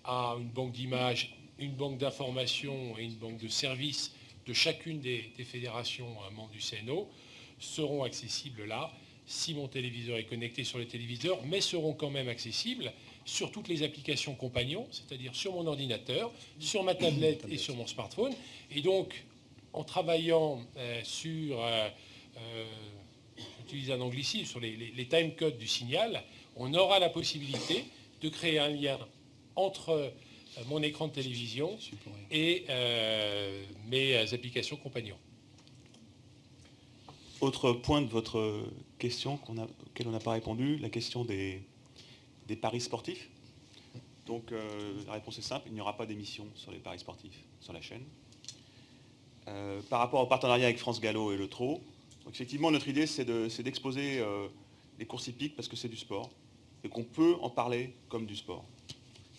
à une banque d'images, une banque d'informations et une banque de services de chacune des fédérations membres du CNO, seront accessibles là, si mon téléviseur est connecté sur le téléviseur, mais seront quand même accessibles sur toutes les applications compagnons, c'est-à-dire sur mon ordinateur, sur ma tablette et sur mon smartphone. Et donc, en travaillant sur, j'utilise un anglicisme, sur les timecodes du signal, on aura la possibilité de créer un lien entre mon écran de télévision et mes applications compagnons. Autre point de votre question auquel on n'a pas répondu, la question des paris sportifs. Donc la réponse est simple, il n'y aura pas d'émission sur les paris sportifs sur la chaîne. Par rapport au partenariat avec France Gallo et le Trot, donc effectivement notre idée c'est d'exposer les courses hippiques parce que c'est du sport et qu'on peut en parler comme du sport.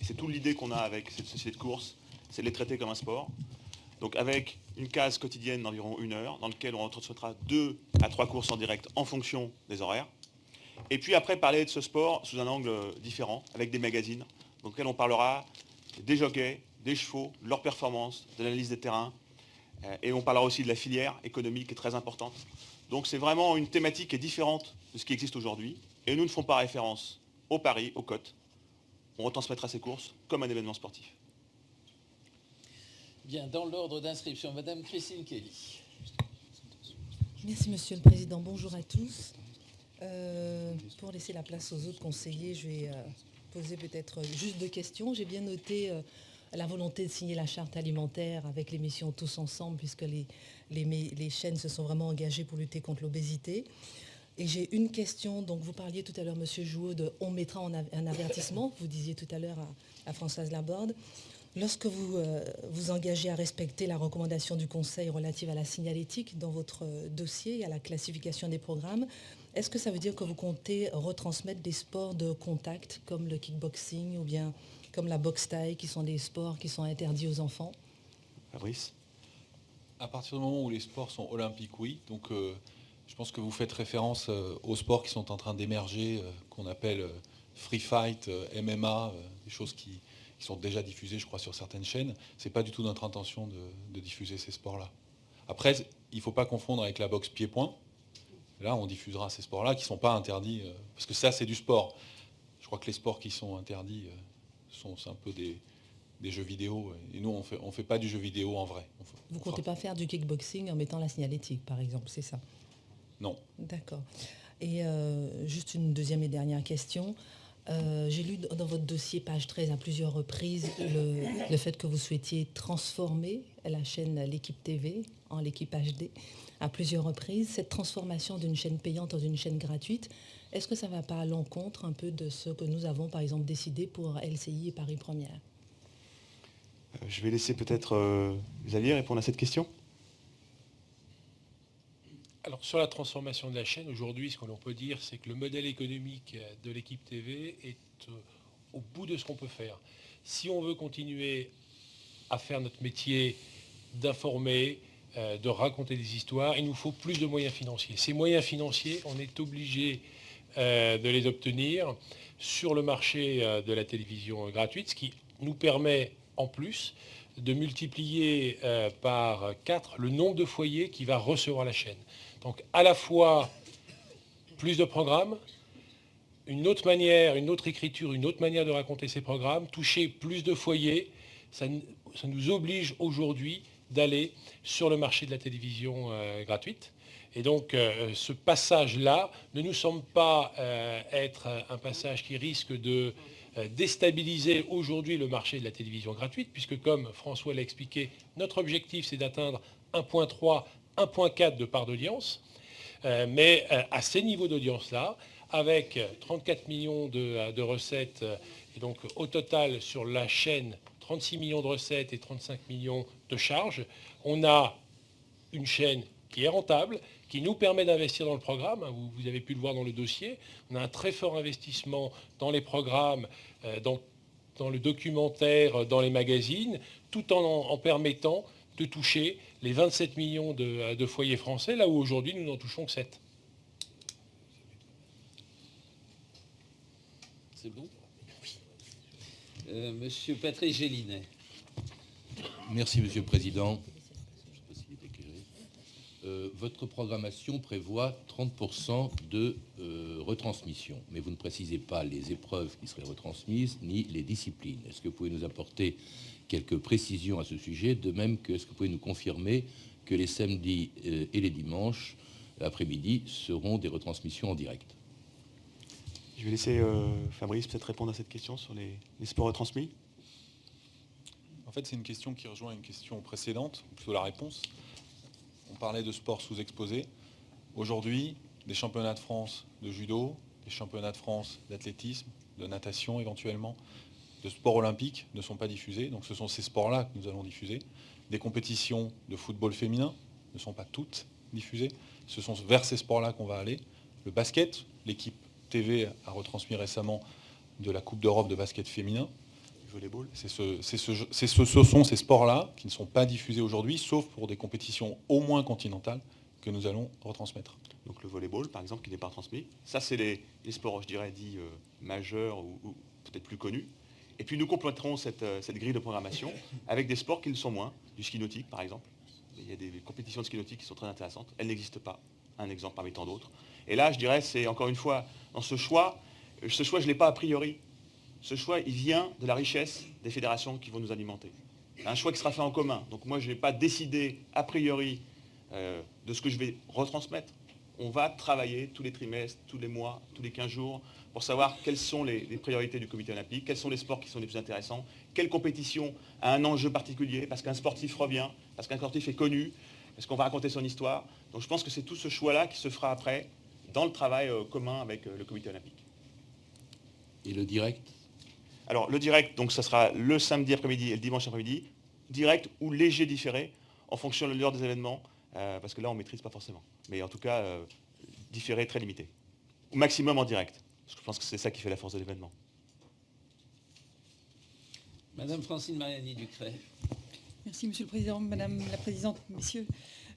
Et c'est toute l'idée qu'on a avec cette société de course, c'est de les traiter comme un sport. Donc avec une case quotidienne d'environ 1 heure, dans laquelle on retransmettra 2 à 3 courses en direct en fonction des horaires. Et puis après, parler de ce sport sous un angle différent, avec des magazines, dans lesquels on parlera des jockeys, des chevaux, de leur performance, de l'analyse des terrains, et on parlera aussi de la filière économique qui est très importante. Donc c'est vraiment une thématique qui est différente de ce qui existe aujourd'hui, et nous ne ferons pas référence aux paris, aux cotes. On retransmettra ces courses comme un événement sportif. Bien, dans l'ordre d'inscription, Madame Christine Kelly. Merci Monsieur le Président. Bonjour à tous. Pour laisser la place aux autres conseillers, je vais poser peut-être juste 2 questions. J'ai bien noté la volonté de signer la charte alimentaire avec l'émission Tous Ensemble, puisque les chaînes se sont vraiment engagées pour lutter contre l'obésité. Et j'ai une question. Donc vous parliez tout à l'heure, Monsieur Jouot, de on mettra un avertissement. Vous disiez tout à l'heure à Françoise Laborde. Lorsque vous vous engagez à respecter la recommandation du Conseil relative à la signalétique dans votre dossier et à la classification des programmes, est-ce que ça veut dire que vous comptez retransmettre des sports de contact comme le kickboxing ou bien comme la boxe thaï, qui sont des sports qui sont interdits aux enfants? Fabrice? À partir du moment où les sports sont olympiques, oui. Donc je pense que vous faites référence aux sports qui sont en train d'émerger, qu'on appelle free fight, MMA, des choses qui sont déjà diffusées, je crois, sur certaines chaînes. Ce n'est pas du tout notre intention de diffuser ces sports-là. Après, il ne faut pas confondre avec la boxe pied-point. Là, on diffusera ces sports-là qui ne sont pas interdits, parce que ça, c'est du sport. Je crois que les sports qui sont interdits c'est un peu des jeux vidéo. Et nous, on fait pas du jeu vidéo en vrai. Vous ne comptez pas faire du kickboxing en mettant la signalétique, par exemple, c'est ça? Non. D'accord. Et juste une deuxième et dernière question. J'ai lu dans votre dossier, page 13, à plusieurs reprises, le fait que vous souhaitiez transformer la chaîne L'Équipe TV en L'Équipe HD à plusieurs reprises. Cette transformation d'une chaîne payante en une chaîne gratuite, est-ce que ça ne va pas à l'encontre un peu de ce que nous avons, par exemple, décidé pour LCI et Paris Première? Je vais laisser peut-être Xavier répondre à cette question. Alors sur la transformation de la chaîne, aujourd'hui, ce que l'on peut dire, c'est que le modèle économique de l'Équipe TV est au bout de ce qu'on peut faire. Si on veut continuer à faire notre métier d'informer, de raconter des histoires, il nous faut plus de moyens financiers. Ces moyens financiers, on est obligé de les obtenir sur le marché de la télévision gratuite, ce qui nous permet en plus de multiplier par 4 le nombre de foyers qui va recevoir la chaîne. Donc à la fois plus de programmes, une autre manière, une autre écriture, une autre manière de raconter ces programmes, toucher plus de foyers, ça nous oblige aujourd'hui d'aller sur le marché de la télévision gratuite. Et donc ce passage-là ne nous semble pas être un passage qui risque de déstabiliser aujourd'hui le marché de la télévision gratuite, puisque comme François l'a expliqué, notre objectif c'est d'atteindre 1.3, 1.4 de part d'audience. Mais à ces niveaux d'audience-là, avec 34 millions de recettes, et donc au total sur la chaîne, 36 millions de recettes et 35 millions de charges, on a une chaîne qui est rentable, qui nous permet d'investir dans le programme. Vous avez pu le voir dans le dossier. On a un très fort investissement dans les programmes, dans le documentaire, dans les magazines, tout en permettant de toucher les 27 millions de foyers français, là où aujourd'hui nous n'en touchons que 7. C'est bon? Monsieur Patrice Gélinet. Merci Monsieur le Président. Votre programmation prévoit 30% de retransmission, mais vous ne précisez pas les épreuves qui seraient retransmises ni les disciplines. Est-ce que vous pouvez nous apporter quelques précisions à ce sujet? De même que, est-ce que vous pouvez nous confirmer que les samedis et les dimanches après-midi seront des retransmissions en direct? Je vais laisser Fabrice peut-être répondre à cette question sur les sports retransmis. En fait, c'est une question qui rejoint une question précédente, ou plutôt la réponse. On parlait de sport sous-exposé. Aujourd'hui, des championnats de France de judo, des championnats de France d'athlétisme, de natation éventuellement, de sport olympique ne sont pas diffusés. Donc ce sont ces sports-là que nous allons diffuser. Des compétitions de football féminin ne sont pas toutes diffusées. Ce sont vers ces sports-là qu'on va aller. Le basket, l'équipe TV a retransmis récemment de la Coupe d'Europe de basket féminin. Volleyball. Ce sont ces sports-là qui ne sont pas diffusés aujourd'hui, sauf pour des compétitions au moins continentales, que nous allons retransmettre. Donc le volleyball, par exemple, qui n'est pas retransmis. Ça, c'est les sports, je dirais, dits majeurs ou peut-être plus connus. Et puis nous compléterons cette grille de programmation avec des sports qui le sont moins, du ski nautique, par exemple. Il y a des compétitions de ski nautique qui sont très intéressantes. Elles n'existent pas. Un exemple parmi tant d'autres. Et là, je dirais, c'est encore une fois, dans ce choix, je ne l'ai pas a priori. Ce choix, il vient de la richesse des fédérations qui vont nous alimenter. C'est un choix qui sera fait en commun. Donc moi, je n'ai pas décidé a priori de ce que je vais retransmettre. On va travailler tous les trimestres, tous les mois, tous les 15 jours, pour savoir quelles sont les priorités du comité olympique, quels sont les sports qui sont les plus intéressants, quelle compétition a un enjeu particulier, parce qu'un sportif revient, parce qu'un sportif est connu, parce qu'on va raconter son histoire. Donc je pense que c'est tout ce choix-là qui se fera après, dans le travail commun avec le comité olympique. Et le direct? Alors le direct, donc ça sera le samedi après-midi et le dimanche après-midi, direct ou léger différé, en fonction de l'heure des événements, parce que là on ne maîtrise pas forcément. Mais en tout cas, différé très limité. Au maximum en direct. Parce que je pense que c'est ça qui fait la force de l'événement. Madame Francine Mariani Ducret. Merci Monsieur le Président, Madame la Présidente, Messieurs.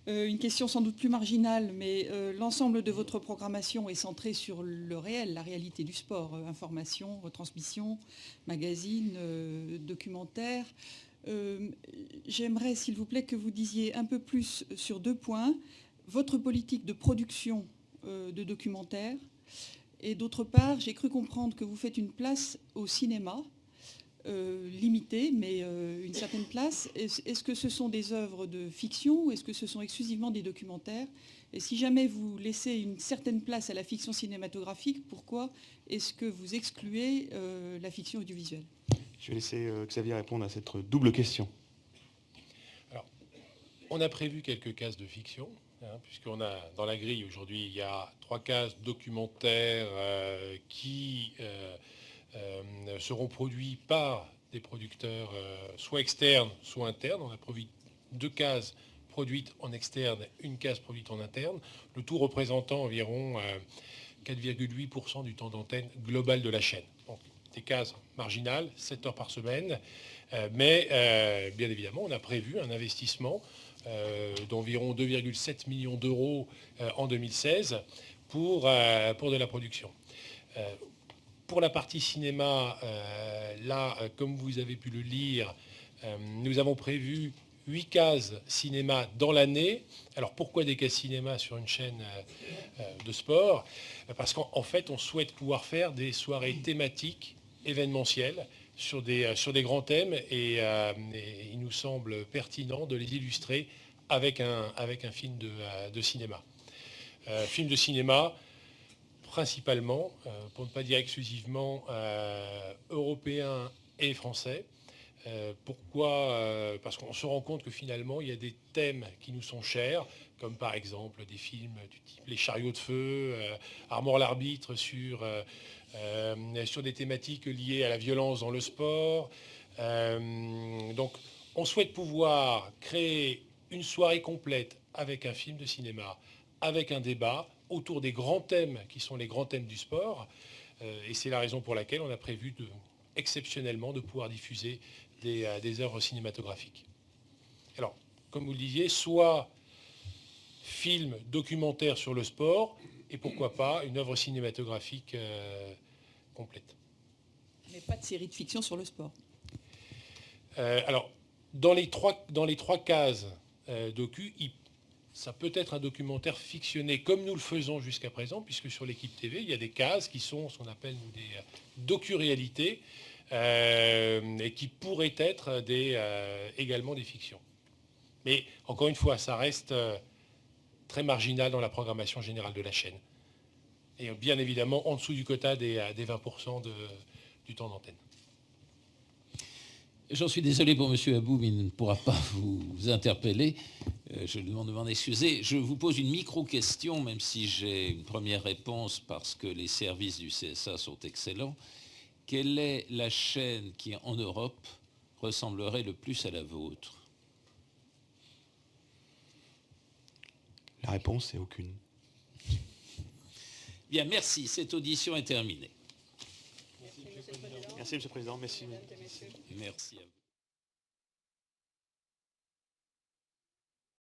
Une question sans doute plus marginale, mais l'ensemble de votre programmation est centré sur le réel, la réalité du sport. Information, retransmission, magazine, documentaire. J'aimerais, s'il vous plaît, que vous disiez un peu plus sur 2 points. Votre politique de production de documentaires. Et d'autre part, j'ai cru comprendre que vous faites une place au cinéma, limitée, mais une certaine place. Est-ce que ce sont des œuvres de fiction ou est-ce que ce sont exclusivement des documentaires? Et si jamais vous laissez une certaine place à la fiction cinématographique, pourquoi est-ce que vous excluez la fiction audiovisuelle? Je vais laisser Xavier répondre à cette double question. Alors, on a prévu quelques cases de fiction. Puisqu'on a dans la grille aujourd'hui, il y a 3 cases documentaires qui seront produits par des producteurs soit externes, soit internes. On a prévu 2 cases produites en externe, 1 case produite en interne, le tout représentant environ 4,8% du temps d'antenne global de la chaîne. Donc, des cases marginales, 7 heures par semaine, mais bien évidemment, on a prévu un investissement d'environ 2,7 millions d'euros en 2016 pour de la production. Pour la partie cinéma, là, comme vous avez pu le lire, nous avons prévu 8 cases cinéma dans l'année. Alors pourquoi des cases cinéma sur une chaîne de sport? Parce qu'en fait, on souhaite pouvoir faire des soirées thématiques événementielles sur des grands thèmes et il nous semble pertinent de les illustrer avec un film de cinéma. Film de cinéma, principalement, pour ne pas dire exclusivement, européen et français. Pourquoi? Parce qu'on se rend compte que finalement, il y a des thèmes qui nous sont chers, comme par exemple des films du type Les Chariots de Feu, Armand l'arbitre sur des thématiques liées à la violence dans le sport. Donc, on souhaite pouvoir créer une soirée complète avec un film de cinéma, avec un débat autour des grands thèmes qui sont les grands thèmes du sport. Et c'est la raison pour laquelle on a prévu exceptionnellement de pouvoir diffuser des œuvres cinématographiques. Alors, comme vous le disiez, soit film documentaire sur le sport, et pourquoi pas une œuvre cinématographique complète. Mais pas de série de fiction sur le sport. Alors, dans les trois cases docu, ça peut être un documentaire fictionné comme nous le faisons jusqu'à présent, puisque sur l'équipe TV, il y a des cases qui sont ce qu'on appelle des docu-réalités et qui pourraient être également des fictions. Mais encore une fois, ça reste très marginal dans la programmation générale de la chaîne. Et bien évidemment en dessous du quota des 20% du temps d'antenne. J'en suis désolé pour M. Abou, mais il ne pourra pas vous interpeller. Je lui demande de m'en excuser. Je vous pose une micro-question, même si j'ai une première réponse parce que les services du CSA sont excellents. Quelle est la chaîne qui, en Europe, ressemblerait le plus à la vôtre? La réponse est aucune. Bien, merci. Cette audition est terminée. Merci, Monsieur le Président. Merci. Merci à vous.